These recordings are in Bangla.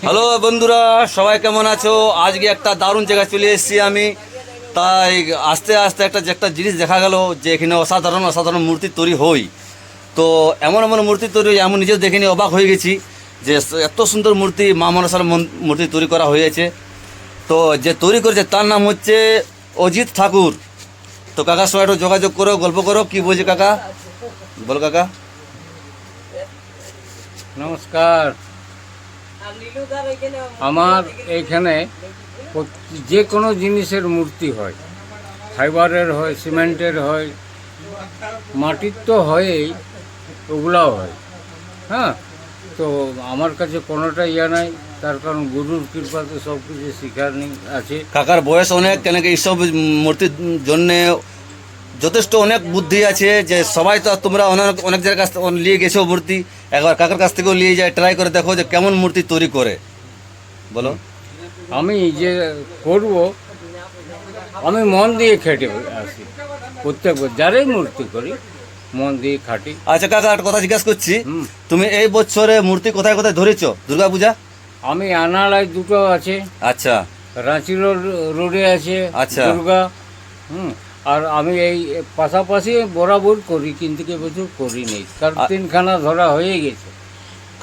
হ্যালো বন্ধুরা, সবাই কেমন আছো? আজকে একটা দারুণ জায়গায় চলে এসেছি আমি। তাই আস্তে আস্তে একটা জিনিস দেখা গেল যে এখানে অসাধারণ অসাধারণ মূর্তি তৈরি হয়। তো এমন এমন মূর্তি তৈরি হয়, আমি নিজেও দেখে নিয়ে অবাক হয়ে গেছি যে এত সুন্দর মূর্তি, মা মনসার মূর্তি তৈরি করা হয়েছে। তো যে তৈরি করেছে তার নাম হচ্ছে অজিত ঠাকুর। তো কাকার সঙ্গে একটু যোগাযোগ করো, গল্প করো, কি বলছে কাকা, বলো কাকা। নমস্কার। আমার এইখানে যে কোনো জিনিসের মূর্তি হয়, ফাইবারের হয়, সিমেন্টের হয়, মাটির তো হয়ই, ওগুলাও হয়। হ্যাঁ, তো আমার কাছে কোনোটা নাই, তার কারণ গুরুর কৃপাতে সব কিছু শিখার আছে। কাকার বয়স অনেক, কেন কি এইসব মূর্তির জন্যে যথেষ্ট অনেক বুদ্ধি আছে। যে সবাই তো তোমরা অনেক অনেক জায়গার কাছ থেকে নিয়ে গেছো মূর্তি, একবার কাকার কাছ থেকেও নিয়ে যায়, ট্রাই করে দেখো যে কেমন মূর্তি তৈরি করে, বলো। আমি যে করব, আমি মন দিয়ে খেটে আসি, প্রত্যেকবার যারাই মূর্তি করি মন দিয়ে খাটি। আচ্ছা কাকা, একটা কথা জিজ্ঞাসা করছি, হুম। তুমি এই বছরে মূর্তি কোথায় কোথায় ধরেছো দুর্গা পূজা? আমি আনাড়ায় দুটো আছে, আচ্ছা রাঁচি রোডে আছে আচ্ছা। দুর্গা। আর আমি এই পাশাপাশি বরাবর করি, কিন্তু এবছর করি নেই, কারণ তিনখানা ধরা হয়ে গেছে।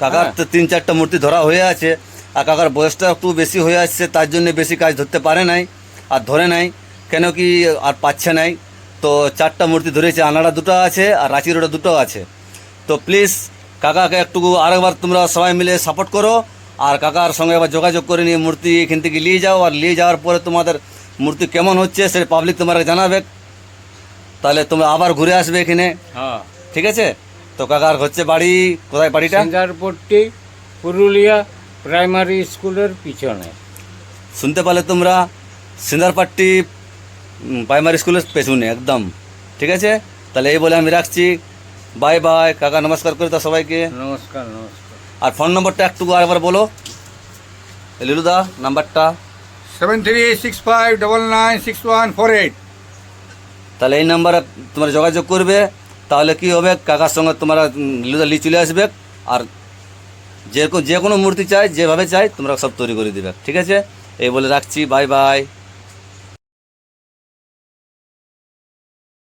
কাকার হ্যাঁ। তো 3-4টা মূর্তি ধরা হয়ে আছে, আর কাকার বয়সটা একটু বেশি হয়ে আসছে, তার জন্য বেশি কাজ ধরতে পারে নাই আর ধরে নাই, কেন কি আর পাচ্ছে নাই। তো 4টা মূর্তি ধরেছে, আনাড়া দুটো আছে আর রাঁচি রোডে দুটো আছে। তো প্লিজ কাকাকে একটু আরেকবার তোমরা সবাই মিলে সাপোর্ট করো, আর কাকার সঙ্গে আবার যোগাযোগ করে নিয়ে মূর্তি এখান থেকে নিয়ে যাও, আর নিয়ে যাওয়ার পরে তোমাদের মূর্তি কেমন হচ্ছে সেটা পাবলিক তোমাকে জানাবে, তাহলে তোমরা আবার ঘুরে আসবে এখানে। হ্যাঁ, ঠিক আছে? তো কাকার হচ্ছে বাড়ি কোথায়? বাড়িটা সিঙ্গারপট্টি, পুরুলিয়া প্রাইমারি স্কুলের পিছনে। শুনতে পারলে তোমরা, সিন্দারপাট্টি প্রাইমারি স্কুলের পেছনে একদম। ঠিক আছে, তাহলে এই বলে আমি রাখছি। বাই বাই কাকা, নমস্কার করে দাও সবাইকে। নমস্কার নমস্কার। আর ফোন নম্বরটা একটু আরেকবার বলো লিলুদা, নাম্বারটা। 7365996148। তাহলে এই নাম্বারে তোমরা যোগাযোগ করবে, তাহলে কি হবে, কাকার সঙ্গে তোমরা লিলুদা লি চলে আসবে, আর যে কোনো মূর্তি চাই যেভাবে চাই তোমরা সব তৈরি করে দিবে। ঠিক আছে, এই বলে রাখছি, বাই বাই।